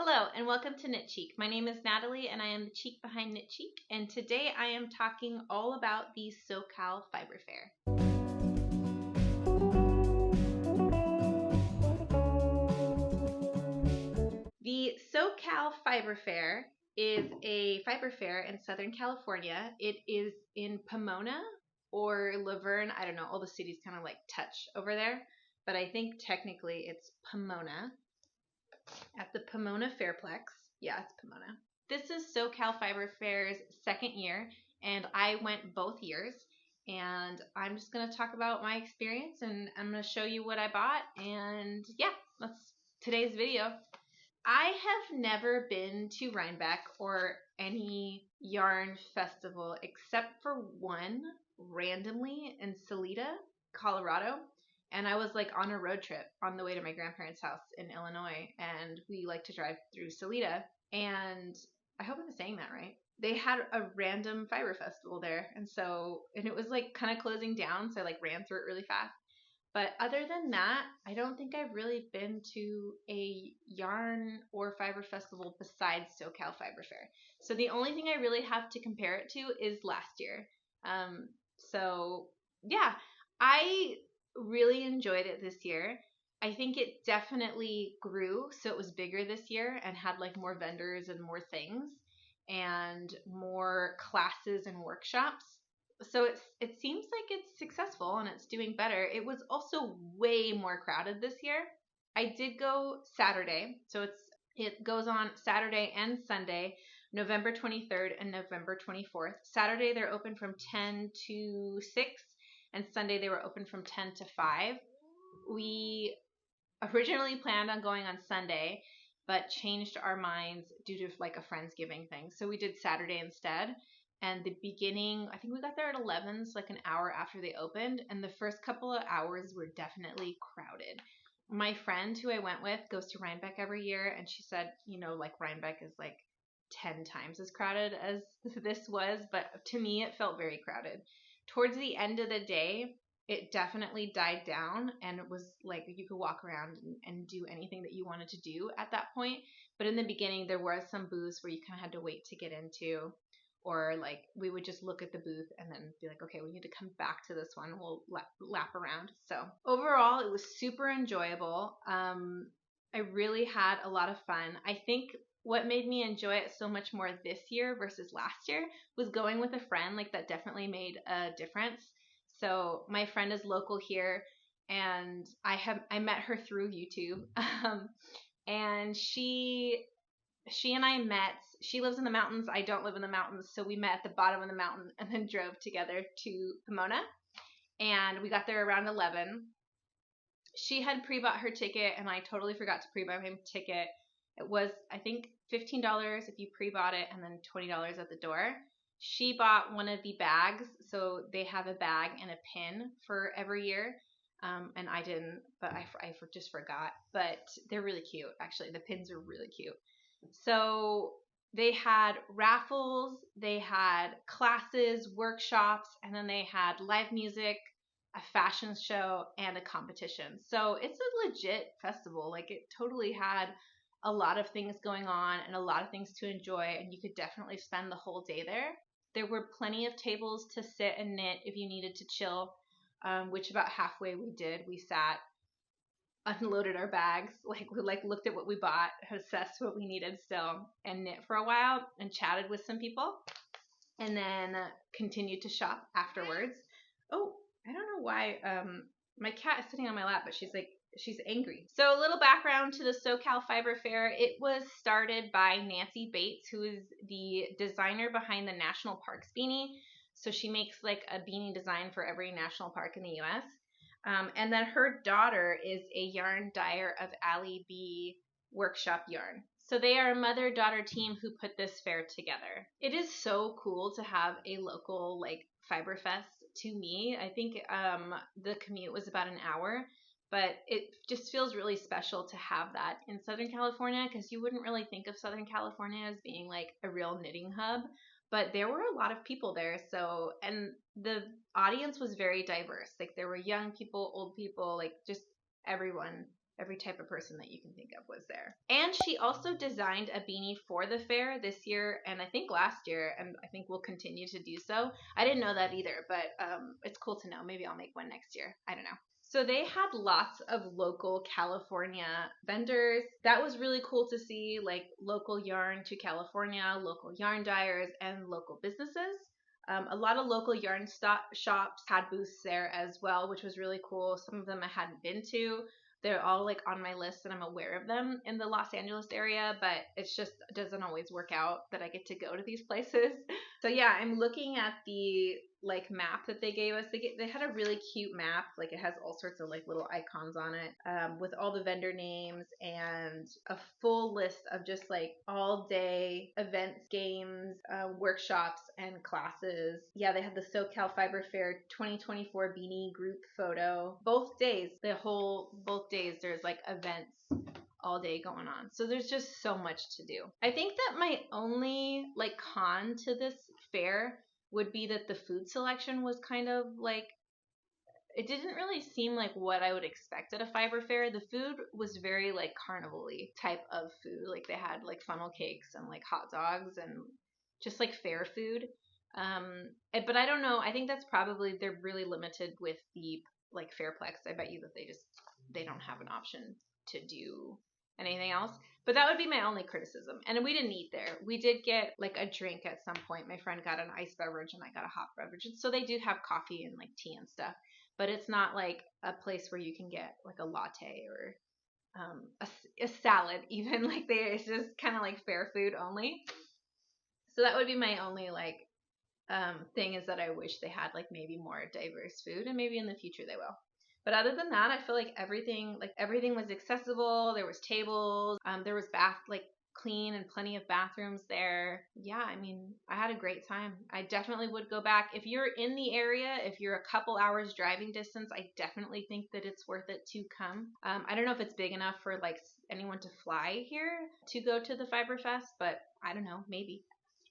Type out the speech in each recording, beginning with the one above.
Hello and welcome to Knit Cheek. My name is Natalie and I am the cheek behind Knit Cheek, and today I am talking all about the SoCal Fiber Fair. The SoCal Fiber Fair is a fiber fair in Southern California. It is in Pomona or Laverne. I don't know, all the cities kind of like touch over there, but I think technically it's Pomona. At the Pomona Fairplex. Yeah, it's Pomona. This is SoCal Fiber Fair's second year, and I went both years. And I'm just going to talk about my experience, and I'm going to show you what I bought. And yeah, that's today's video. I have never been to Rhinebeck or any yarn festival except for one randomly in Salida, Colorado. And I was like on a road trip on the way to my grandparents' house in Illinois, and we like to drive through Salida. And I hope I'm saying that right. They had a random fiber festival there, and it was like kind of closing down, so I like ran through it really fast. But other than that, I don't think I've really been to a yarn or fiber festival besides SoCal Fiber Fair. So the only thing I really have to compare it to is last year. So yeah, I really enjoyed it this year. I think it definitely grew, so it was bigger this year and had like more vendors and more things and more classes and workshops. So it seems like it's successful and it's doing better. It was also way more crowded this year. I did go Saturday, so it goes on Saturday and Sunday, November 23rd and November 24th. Saturday they're open from 10 to 6, and Sunday they were open from 10 to 5. We originally planned on going on Sunday, but changed our minds due to like a Friendsgiving thing. So we did Saturday instead. And the beginning, I think we got there at 11, so like an hour after they opened. And the first couple of hours were definitely crowded. My friend who I went with goes to Rhinebeck every year, and she said, like Rhinebeck is like 10 times as crowded as this was. But to me, it felt very crowded. Towards the end of the day, it definitely died down, and it was like you could walk around and do anything that you wanted to do at that point. But in the beginning, there was some booths where you kind of had to wait to get into, or like we would just look at the booth and then be like, okay, we need to come back to this one. We'll lap around. So overall, it was super enjoyable. I really had a lot of fun. I think what made me enjoy it so much more this year versus last year was going with a friend. Like that definitely made a difference. So my friend is local here, and I met her through YouTube. And she and I met. She lives in the mountains. I don't live in the mountains, so we met at the bottom of the mountain and then drove together to Pomona. And we got there around 11. She had pre-bought her ticket, and I totally forgot to pre-buy my ticket. It was, I think, $15 if you pre-bought it, and then $20 at the door. She bought one of the bags, so they have a bag and a pin for every year. And I didn't, but I just forgot. But they're really cute, actually. The pins are really cute. So they had raffles, they had classes, workshops, and then they had live music, a fashion show, and a competition. So it's a legit festival. Like it totally had a lot of things going on and a lot of things to enjoy, and you could definitely spend the whole day there. There were plenty of tables to sit and knit if you needed to chill, which about halfway we did. We sat, unloaded our bags, we looked at what we bought, assessed what we needed still, and knit for a while and chatted with some people, and then continued to shop afterwards. Oh, I don't know why my cat is sitting on my lap, but she's angry. So a little background to the SoCal Fiber Fair. It was started by Nancy Bates, who is the designer behind the National Parks beanie. So she makes like a beanie design for every national park in the US. And then her daughter is a yarn dyer of Allie B Workshop Yarn. So they are a mother-daughter team who put this fair together. It is so cool to have a local like fiber fest. To me, I think the commute was about an hour, but it just feels really special to have that in Southern California, because you wouldn't really think of Southern California as being like a real knitting hub. But there were a lot of people there, and the audience was very diverse. Like there were young people, old people, like just everyone every type of person that you can think of was there. And she also designed a beanie for the fair this year, and I think last year, and I think we'll continue to do so. I didn't know that either, but it's cool to know. Maybe I'll make one next year. I don't know. So they had lots of local California vendors. That was really cool to see, like local yarn to California, local yarn dyers, and local businesses. A lot of local yarn shops had booths there as well, which was really cool. Some of them I hadn't been to. They're all like on my list and I'm aware of them in the Los Angeles area, but it's just doesn't always work out that I get to go to these places. So yeah, I'm looking at the like map that they gave us. They had a really cute map. Like it has all sorts of like little icons on it with all the vendor names and a full list of just like all day events, games, workshops, and classes. Yeah, they had the SoCal Fiber Fair 2024 beanie group photo. Both days there's like events all day going on. So there's just so much to do. I think that my only like con to this fair would be that the food selection was kind of like, it didn't really seem like what I would expect at a fiber fair. The food was very like carnival-y type of food. Like they had like funnel cakes and like hot dogs and just like fair food. But I don't know. I think that's probably, they're really limited with the like Fairplex. I bet you that they don't have an option to do anything else. But that would be my only criticism. And we didn't eat there. We did get like a drink at some point. My friend got an iced beverage and I got a hot beverage. And so they do have coffee and like tea and stuff. But it's not like a place where you can get like a latte or a salad even. Like it's just kind of like fair food only. So that would be my only like thing, is that I wish they had like maybe more diverse food, and maybe in the future they will. But other than that, I feel like everything was accessible. There was tables, there was clean and plenty of bathrooms there. Yeah, I mean, I had a great time. I definitely would go back. If you're in the area, if you're a couple hours driving distance, I definitely think that it's worth it to come. I don't know if it's big enough for like anyone to fly here to go to the Fiber Fest, but I don't know, maybe.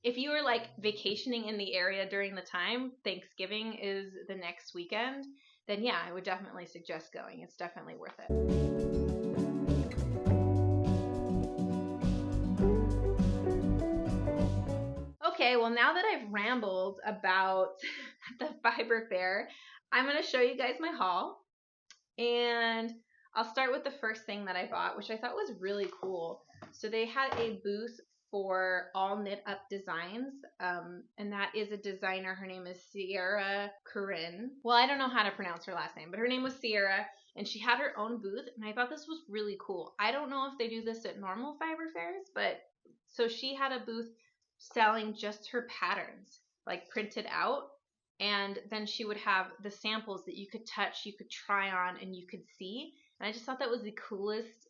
If you were like vacationing in the area during the time, Thanksgiving is the next weekend, then yeah, I would definitely suggest going. It's definitely worth it. Okay, well, now that I've rambled about the Fiber Fair, I'm going to show you guys my haul. And I'll start with the first thing that I bought, which I thought was really cool. So they had a booth for all knit up designs, and that is a designer. Her name is Sierra Corinne. Well, I don't know how to pronounce her last name, but her name was Sierra, and she had her own booth, and I thought this was really cool. I don't know if they do this at normal fiber fairs, but so she had a booth selling just her patterns, like printed out, and then she would have the samples that you could touch, you could try on, and you could see. And I just thought that was the coolest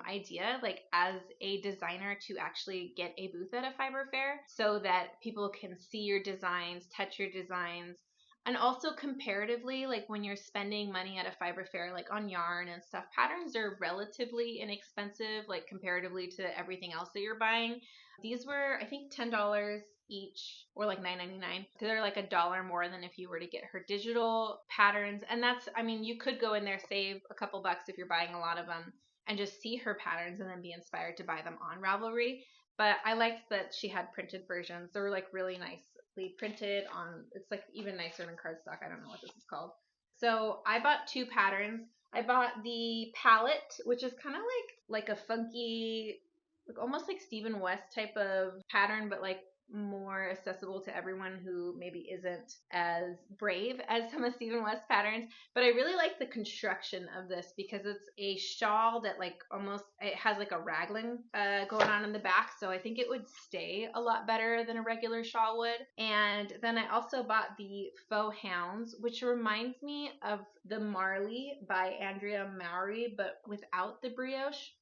idea, like as a designer, to actually get a booth at a fiber fair so that people can see your designs, touch your designs. And also comparatively, like when you're spending money at a fiber fair, like on yarn and stuff, patterns are relatively inexpensive, like comparatively to everything else that you're buying. These were, I think, $10 each, or like $9.99. They're like $1 more than if you were to get her digital patterns. And that's, I mean, you could go in there, save a couple bucks if you're buying a lot of them, and just see her patterns and then be inspired to buy them on Ravelry. But I liked that she had printed versions. They were like really nicely printed on, it's like even nicer than cardstock. I don't know what this is called. So I bought 2 patterns. I bought the palette, which is kind of like a funky, like almost like Stephen West type of pattern, but like more accessible to everyone who maybe isn't as brave as some of Stephen West's patterns. But I really like the construction of this because it's a shawl that like almost, it has like a raglan going on in the back, so I think it would stay a lot better than a regular shawl would. And then I also bought the faux hounds, which reminds me of the Marley by Andrea Mowry, but without the brioche.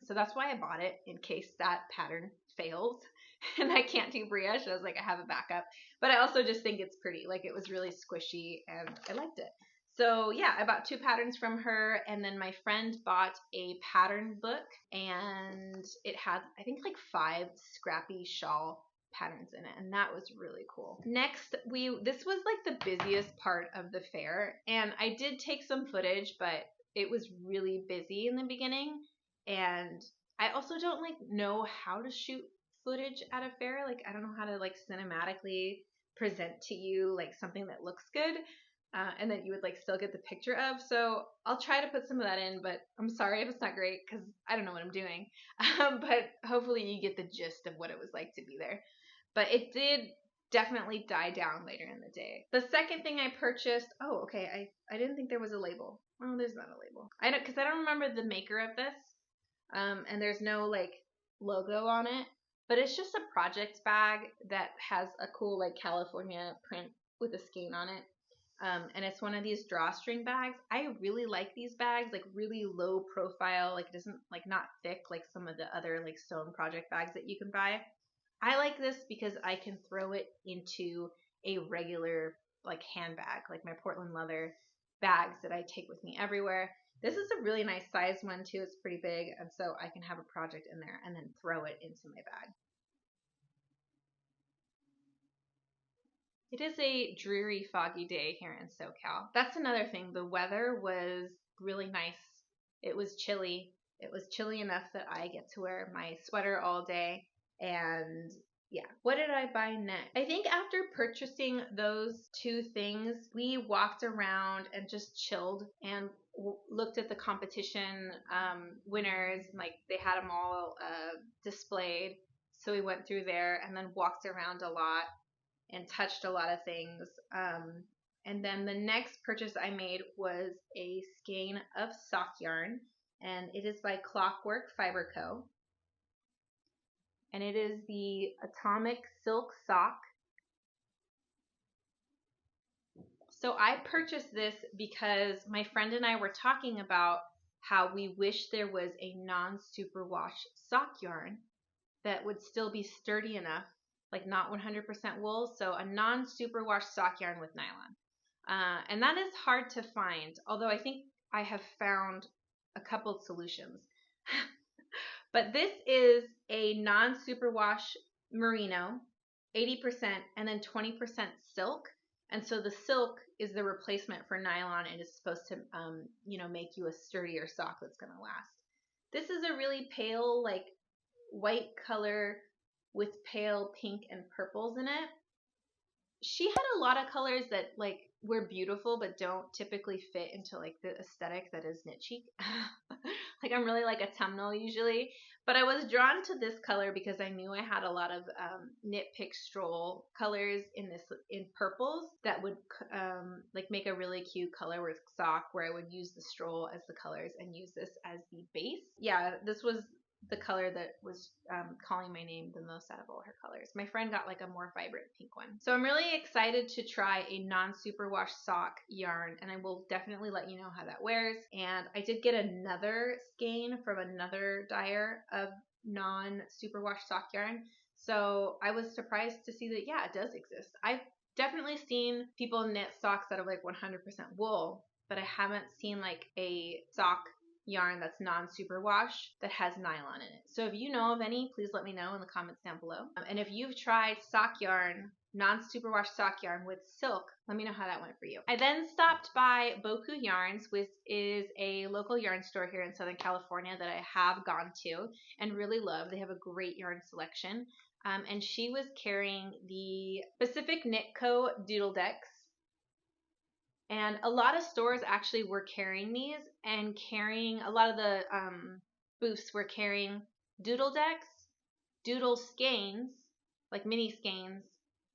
So that's why I bought it, in case that pattern fails and I can't do brioche. I was like, I have a backup. But I also just think it's pretty. Like, it was really squishy and I liked it. So yeah, I bought 2 patterns from her, and then my friend bought a pattern book, and it had, I think, like 5 scrappy shawl patterns in it, and that was really cool. Next, this was like the busiest part of the fair, and I did take some footage, but it was really busy in the beginning, and I also don't like know how to shoot footage at a fair. Like I don't know how to like cinematically present to you like something that looks good. And that you would like still get the picture of. So I'll try to put some of that in, but I'm sorry if it's not great because I don't know what I'm doing. But hopefully you get the gist of what it was like to be there. But it did definitely die down later in the day. The second thing I purchased, oh, okay, I didn't think there was a label. Oh, there's not a label. Because I don't remember the maker of this. And there's no like logo on it. But it's just a project bag that has a cool like California print with a skein on it. And it's one of these drawstring bags. I really like these bags, like really low profile, like it doesn't like not thick like some of the other like stone project bags that you can buy. I like this because I can throw it into a regular like handbag, like my Portland leather bags that I take with me everywhere. This is a really nice size one too. It's pretty big, and so I can have a project in there and then throw it into my bag. It is a dreary, foggy day here in SoCal. That's another thing. The weather was really nice. It was chilly. It was chilly enough that I get to wear my sweater all day. And yeah, what did I buy next? I think after purchasing those two things, we walked around and just chilled and looked at the competition winners. Like they had them all displayed. So we went through there and then walked around a lot and touched a lot of things. And then the next purchase I made was a skein of sock yarn, and it is by Clockwork Fiber Co. And it is the Atomic Silk Sock. So I purchased this because my friend and I were talking about how we wish there was a non-superwash sock yarn that would still be sturdy enough, like not 100% wool, so a non-superwash sock yarn with nylon. And that is hard to find, although I think I have found a couple solutions. But this is a non-superwash merino, 80%, and then 20% silk. And so the silk is the replacement for nylon and is supposed to, make you a sturdier sock that's going to last. This is a really pale, like white color with pale pink and purples in it. She had a lot of colors that like were beautiful but don't typically fit into like the aesthetic that is knit chic. Like I'm really like autumnal usually, but I was drawn to this color because I knew I had a lot of knit pick stroll colors in purples that would like make a really cute color with sock, where I would use the stroll as the colors and use this as the base. Yeah, this was the color that was calling my name the most out of all her colors. My friend got like a more vibrant pink one. So I'm really excited to try a non-superwash sock yarn, and I will definitely let you know how that wears. And I did get another skein from another dyer of non-superwash sock yarn. So I was surprised to see that, yeah, it does exist. I've definitely seen people knit socks out of like 100% wool, but I haven't seen like a sock yarn that's non-superwash that has nylon in it. So if you know of any, please let me know in the comments down below. And if you've tried sock yarn, non-superwash sock yarn with silk, let me know how that went for you. I then stopped by Buku Yarns, which is a local yarn store here in Southern California that I have gone to and really love. They have a great yarn selection. And she was carrying the Pacific Knit Co. Doodle Decks. And a lot of stores actually were carrying these, and carrying a lot of the booths were carrying doodle decks, doodle skeins, like mini skeins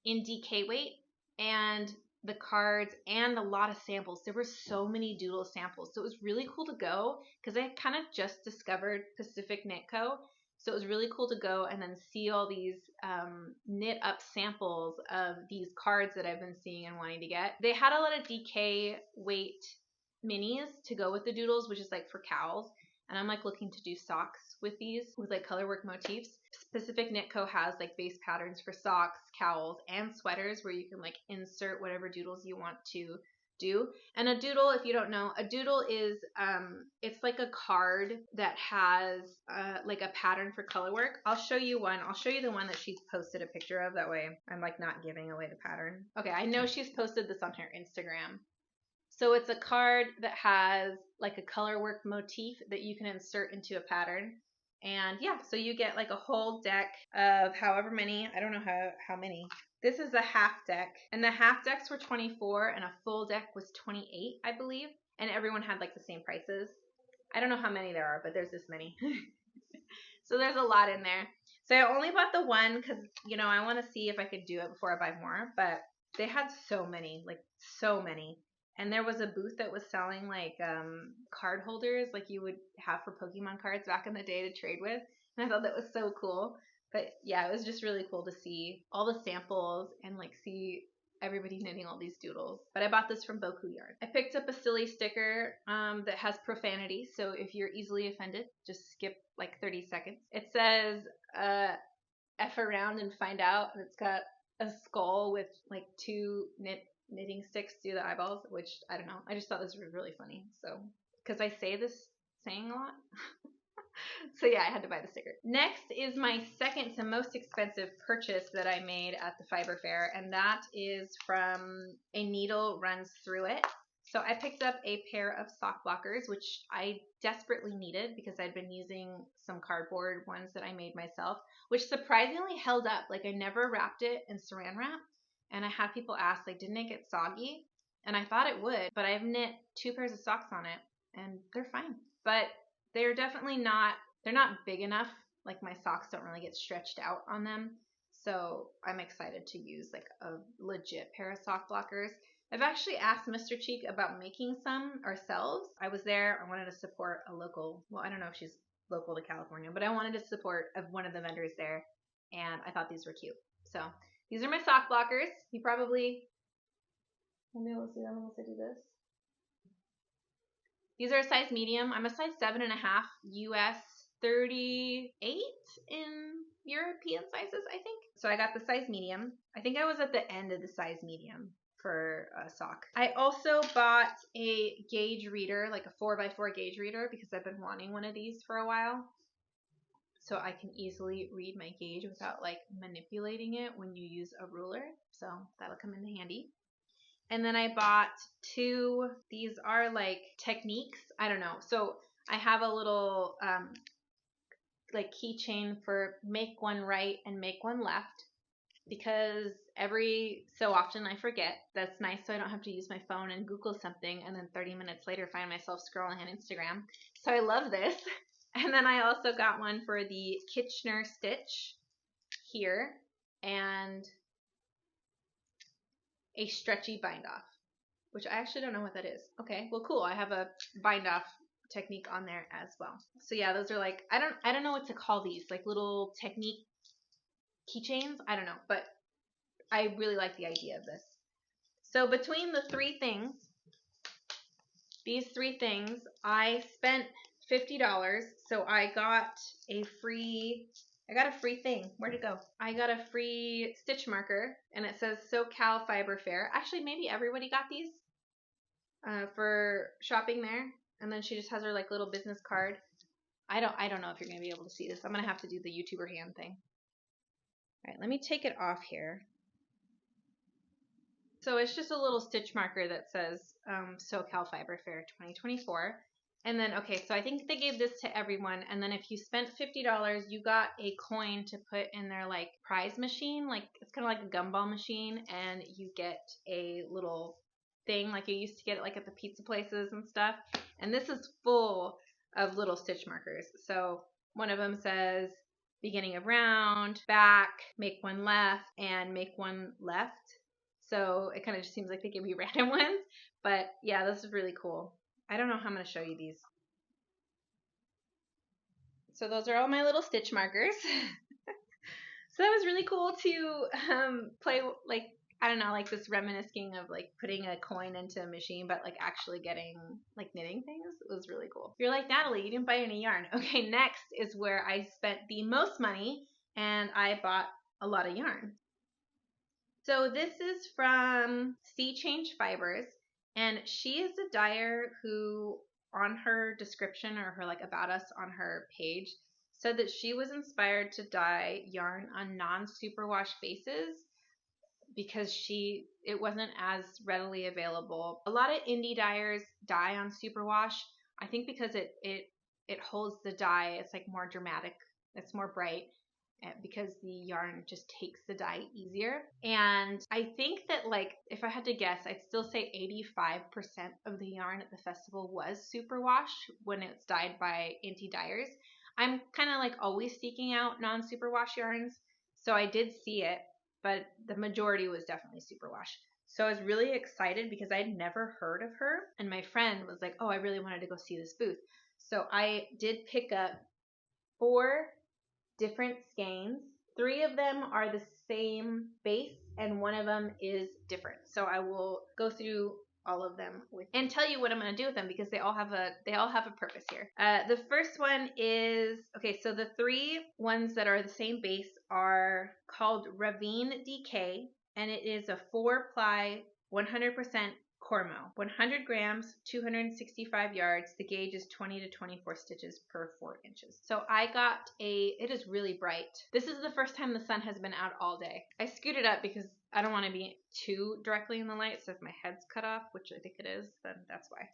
in DK weight, and the cards and a lot of samples. There were so many doodle samples. So it was really cool to go because I kind of just discovered Pacific Knit Co. So it was really cool to go and then see all these knit up samples of these cards that I've been seeing and wanting to get. They had a lot of DK weight minis to go with the doodles, which is like for cowls. And I'm like looking to do socks with these with like colorwork motifs. Pacific Knit Co. has like base patterns for socks, cowls, and sweaters where you can like insert whatever doodles you want to do. And a doodle, if you don't know, a doodle is it's like a card that has like a pattern for color work. I'll show you one. I'll show you the one that she's posted a picture of. That way I'm like not giving away the pattern. Okay, I know she's posted this on her Instagram. So it's a card that has like a color work motif that you can insert into a pattern. And yeah, so you get like a whole deck of however many, I don't know how many. This is a half deck, and the half decks were 24 and a full deck was 28, I believe. And everyone had like the same prices. I don't know how many there are, but there's this many. So there's a lot in there. So I only bought the one because, you know, I want to see if I could do it before I buy more. But they had so many, like so many. And there was a booth that was selling like card holders like you would have for Pokemon cards back in the day to trade with. And I thought that was so cool. But yeah, it was just really cool to see all the samples and like see everybody knitting all these doodles. But I bought this from Buku yarn. I picked up a silly sticker that has profanity, so if you're easily offended, just skip like 30 seconds. It says F around and find out, and it's got a skull with like two knitting sticks through the eyeballs, which I don't know. I just thought this was really funny. So, because I say this saying a lot. So yeah, I had to buy the sticker. Next is my second to most expensive purchase that I made at the Fiber Fair, and that is from A Needle Runs Through It. So I picked up a pair of sock blockers, which I desperately needed because I'd been using some cardboard ones that I made myself, which surprisingly held up. Like I never wrapped it in saran wrap, and I had people ask, like, didn't it get soggy? And I thought it would, but I've knit 2 pairs of socks on it, and they're fine. But they're definitely not, they're not big enough. Like my socks don't really get stretched out on them. So I'm excited to use like a legit pair of sock blockers. I've actually asked Mr. Cheek about making some ourselves. I was there. I wanted to support a local, well, I don't know if she's local to California, but I wanted to support one of the vendors there. And I thought these were cute. So these are my sock blockers. You probably, let me see them once I do this. These are a size medium. I'm a size 7.5 US, 38 in European sizes, I think. So I got the size medium. I think I was at the end of the size medium for a sock. I also bought a gauge reader, like a 4x4 gauge reader, because I've been wanting one of these for a while. So I can easily read my gauge without like manipulating it when you use a ruler. So that'll come in handy. And then I bought 2, these are like techniques, I don't know. So I have a little like keychain for make one right and make one left, because every so often I forget. That's nice, so I don't have to use my phone and Google something and then 30 minutes later find myself scrolling on Instagram. So I love this. And then I also got one for the Kitchener stitch here, and a stretchy bind off, which I actually don't know what that is. Okay, well cool. I have a bind off technique on there as well. So yeah, those are like, I don't know what to call these, like little technique keychains. I don't know, but I really like the idea of this. So between the 3 things, these 3 things, I spent $50. So I got a free thing. Where'd it go? I got a free stitch marker, and it says SoCal Fiber Fair. Actually, maybe everybody got these for shopping there. And then she just has her like little business card. I don't know if you're gonna be able to see this. I'm gonna have to do the YouTuber hand thing. All right, let me take it off here. So it's just a little stitch marker that says SoCal Fiber Fair 2024. And then, okay, so I think they gave this to everyone. And then if you spent $50, you got a coin to put in their like prize machine. Like it's kind of like a gumball machine, and you get a little thing like you used to get it like at the pizza places and stuff. And this is full of little stitch markers. So one of them says beginning of round, back, make one left, and make one left. So it kind of just seems like they give you random ones. But yeah, this is really cool. I don't know how I'm going to show you these. So those are all my little stitch markers. So that was really cool to play, like, I don't know, like this reminiscing of like putting a coin into a machine, but like actually getting like knitting things. It was really cool. You're like, Natalie, you didn't buy any yarn. Okay, next is where I spent the most money, and I bought a lot of yarn. So this is from Sea Change Fibers, and she is a dyer who on her description or her like about us on her page said that she was inspired to dye yarn on non-superwash bases because it wasn't as readily available. A lot of indie dyers dye on superwash. I think because it holds the dye, it's like more dramatic, it's more bright, because the yarn just takes the dye easier. And I think that, like, if I had to guess, I'd still say 85% of the yarn at the festival was superwash when it's dyed by indie dyers. I'm kind of like always seeking out non-superwash yarns, so I did see it, but the majority was definitely superwash. So I was really excited because I'd never heard of her, and my friend was like, oh, I really wanted to go see this booth. So I did pick up 4 different skeins. 3 of them are the same base and 1 of them is different. So I will go through all of them and tell you what I'm going to do with them, because they all have a purpose here. The first one is, okay, so the 3 ones that are the same base are called Ravine DK, and it is a 4-ply 100% Cormo, 100 grams, 265 yards. The gauge is 20 to 24 stitches per 4 inches. So I got it is really bright. This is the first time the sun has been out all day. I scooted up because I don't want to be too directly in the light, so if my head's cut off, which I think it is, then that's why.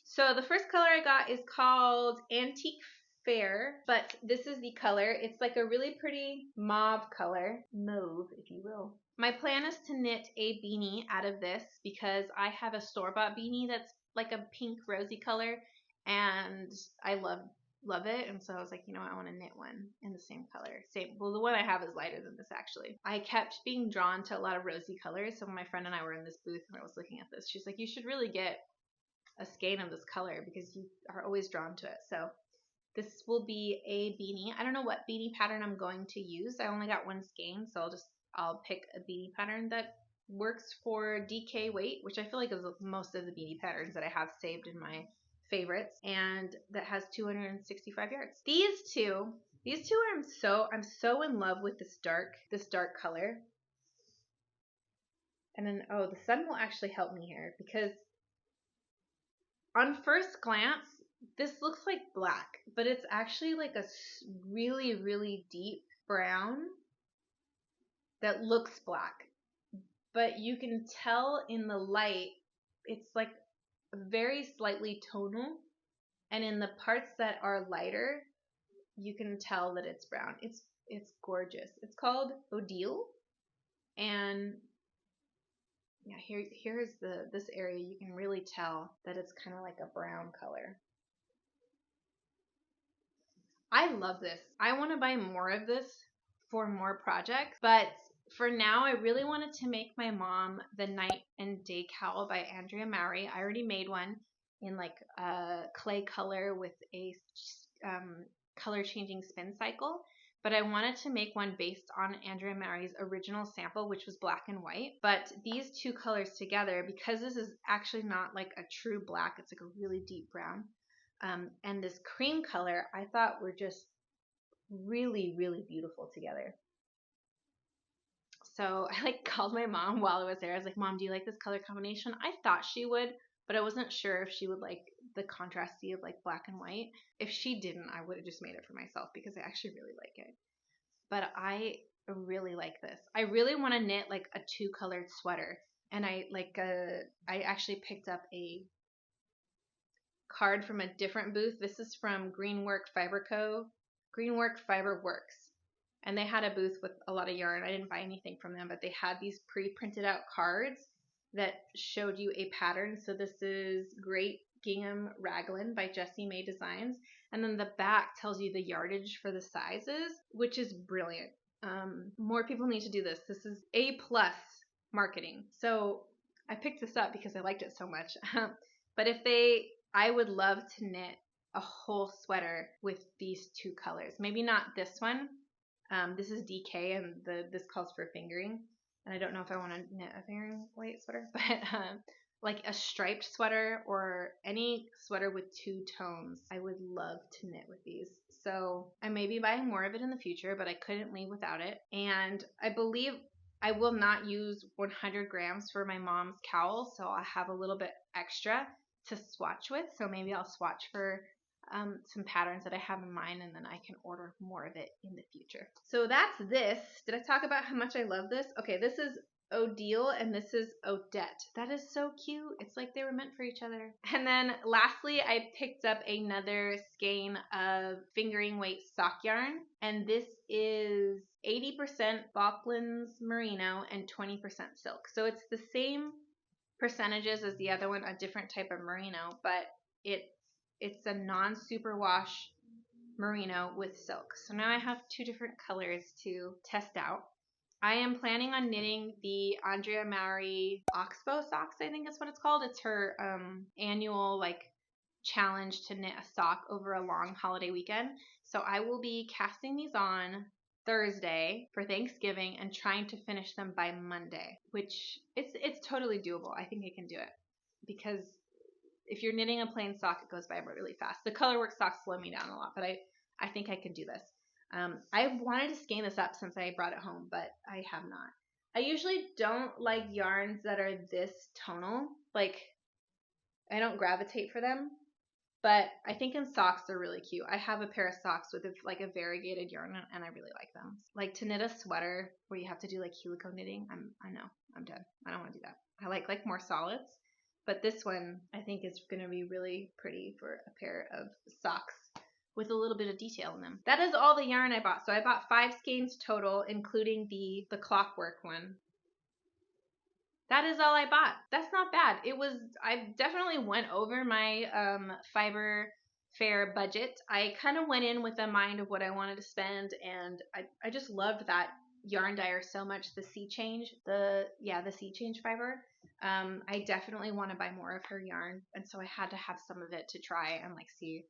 So the first color I got is called Antique Fair, but this is the color. It's like a really pretty mauve color, mauve if you will. My plan is to knit a beanie out of this because I have a store-bought beanie that's like a pink rosy color, and I love it. And so I was like, you know, I want to knit one in the same color. Well, the one I have is lighter than this actually. I kept being drawn to a lot of rosy colors. So when my friend and I were in this booth and I was looking at this, she's like, you should really get a skein of this color because you are always drawn to it. So this will be a beanie. I don't know what beanie pattern I'm going to use. I only got 1 skein, so I'll pick a beanie pattern that works for DK weight, which I feel like is most of the beanie patterns that I have saved in my favorites, and that has 265 yards. These two I'm so in love with this dark color. And then, oh, the sun will actually help me here, because on first glance, this looks like black, but it's actually like a really, really deep brown that looks black. But you can tell in the light, it's like very slightly tonal. And in the parts that are lighter, you can tell that it's brown. It's gorgeous. It's called Odile. And yeah, here's this area. You can really tell that it's kind of like a brown color. I love this. I want to buy more of this for more projects, but for now, I really wanted to make my mom the Night and Day Cowl by Andrea Mowry. I already made one in like a clay color with a color changing spin cycle, but I wanted to make one based on Andrea Mowry's original sample, which was black and white. But these 2 colors together, because this is actually not like a true black, it's like a really deep brown. And this cream color, I thought were just really, really beautiful together. So I like called my mom while I was there. I was like, Mom, do you like this color combination? I thought she would, but I wasn't sure if she would like the contrasty of like black and white. If she didn't, I would have just made it for myself because I actually really like it. But I really like this. I really want to knit like a 2-colored sweater. And I actually picked up a card from a different booth. This is from Greenwork Fiber Works. And they had a booth with a lot of yarn. I didn't buy anything from them, but they had these pre-printed out cards that showed you a pattern. So this is Great Gingham Raglan by Jessie May Designs. And then the back tells you the yardage for the sizes, which is brilliant. More people need to do this. This is A+ marketing. So I picked this up because I liked it so much. But I would love to knit a whole sweater with these 2 colors. Maybe not this one. This is DK, and this calls for fingering. And I don't know if I want to knit a fingering weight sweater, but like a striped sweater or any sweater with 2 tones, I would love to knit with these. So I may be buying more of it in the future, but I couldn't leave without it. And I believe I will not use 100 grams for my mom's cowl, so I'll have a little bit extra to swatch with. So maybe I'll swatch for some patterns that I have in mind, and then I can order more of it in the future. So that's this. Did I talk about how much I love this? Okay, this is Odile, and this is Odette. That is so cute. It's like they were meant for each other. And then lastly, I picked up another skein of fingering weight sock yarn, and this is 80% Falklands merino and 20% silk. So it's the same percentages as the other one, a different type of merino, but it's a non-superwash merino with silk. So now I have two different colors to test out. I am planning on knitting the Andrea Mowry Oxbow socks, I think is what it's called. It's her annual like challenge to knit a sock over a long holiday weekend. So I will be casting these on Thursday for Thanksgiving and trying to finish them by Monday, which it's totally doable. I think I can do it because if you're knitting a plain sock, it goes by really fast. The colorwork socks slow me down a lot, but I think I can do this. I wanted to skein this up since I brought it home, but I have not. I usually don't like yarns that are this tonal. Like, I don't gravitate for them, but I think in socks they're really cute. I have a pair of socks with like a variegated yarn, and I really like them. Like to knit a sweater where you have to do like helico knitting, I know, I'm done. I don't want to do that. I like more solids, but this one I think is going to be really pretty for a pair of socks with a little bit of detail in them. That is all the yarn I bought. So I bought 5 skeins total, including the clockwork one. That is all I bought. That's not bad. I definitely went over my Fiber Fair budget. I kind of went in with a mind of what I wanted to spend, and I just loved that yarn dyer so much. The Sea Change, the Sea Change fiber. I definitely want to buy more of her yarn, and so I had to have some of it to try and like see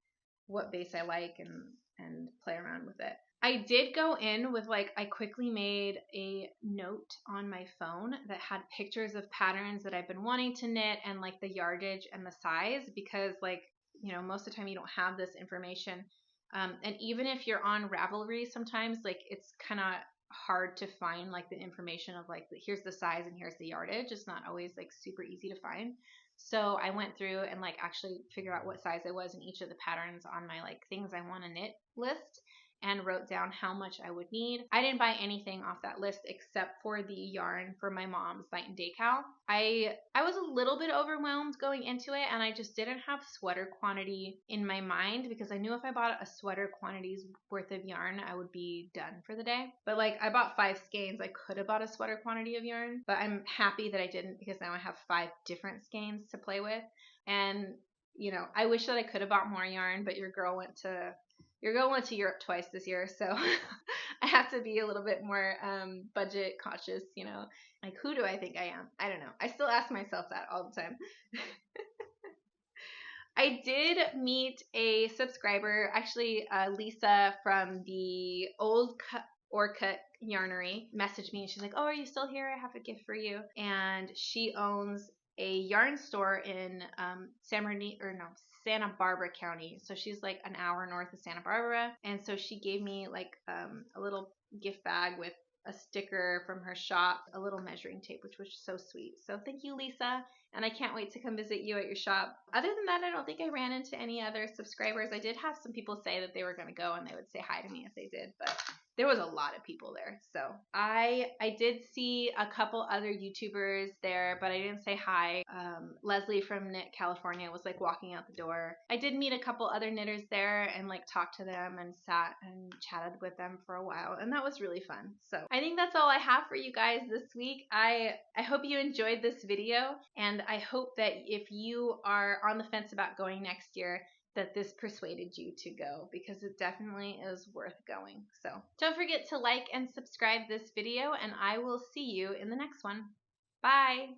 what base I like and play around with it. I did go in with I quickly made a note on my phone that had pictures of patterns that I've been wanting to knit and like the yardage and the size, because most of the time you don't have this information. And even if you're on Ravelry, sometimes it's kind of hard to find like the information of here's the size and here's the yardage. It's not always super easy to find. So I went through and actually figured out what size I was in each of the patterns on my things I want to knit list, and wrote down how much I would need. I didn't buy anything off that list except for the yarn for my mom's night and day cowl. I was a little bit overwhelmed going into it, and I just didn't have sweater quantity in my mind, because I knew if I bought a sweater quantity's worth of yarn, I would be done for the day. But I bought 5 skeins. I could have bought a sweater quantity of yarn, but I'm happy that I didn't, because now I have 5 different skeins to play with. And I wish that I could have bought more yarn, but your girl went to Europe twice this year, so I have to be a little bit more budget cautious, who do I think I am? I don't know. I still ask myself that all the time. I did meet a subscriber, actually Lisa from the Old Orcut Yarnery, messaged me and she's like, oh, are you still here? I have a gift for you. And she owns a yarn store in Santa Barbara County. So she's an hour north of Santa Barbara. And so she gave me a little gift bag with a sticker from her shop, a little measuring tape, which was so sweet. So thank you, Lisa. And I can't wait to come visit you at your shop. Other than that, I don't think I ran into any other subscribers. I did have some people say that they were going to go and they would say hi to me if they did, but there was a lot of people there. So I did see a couple other YouTubers there, but I didn't say hi. Leslie from Knit California was walking out the door. I did meet a couple other knitters there and talked to them and sat and chatted with them for a while, and that was really fun. So I think that's all I have for you guys this week. I hope you enjoyed this video, and I hope that if you are on the fence about going next year, that this persuaded you to go, because it definitely is worth going. So don't forget to like and subscribe this video, and I will see you in the next one. Bye!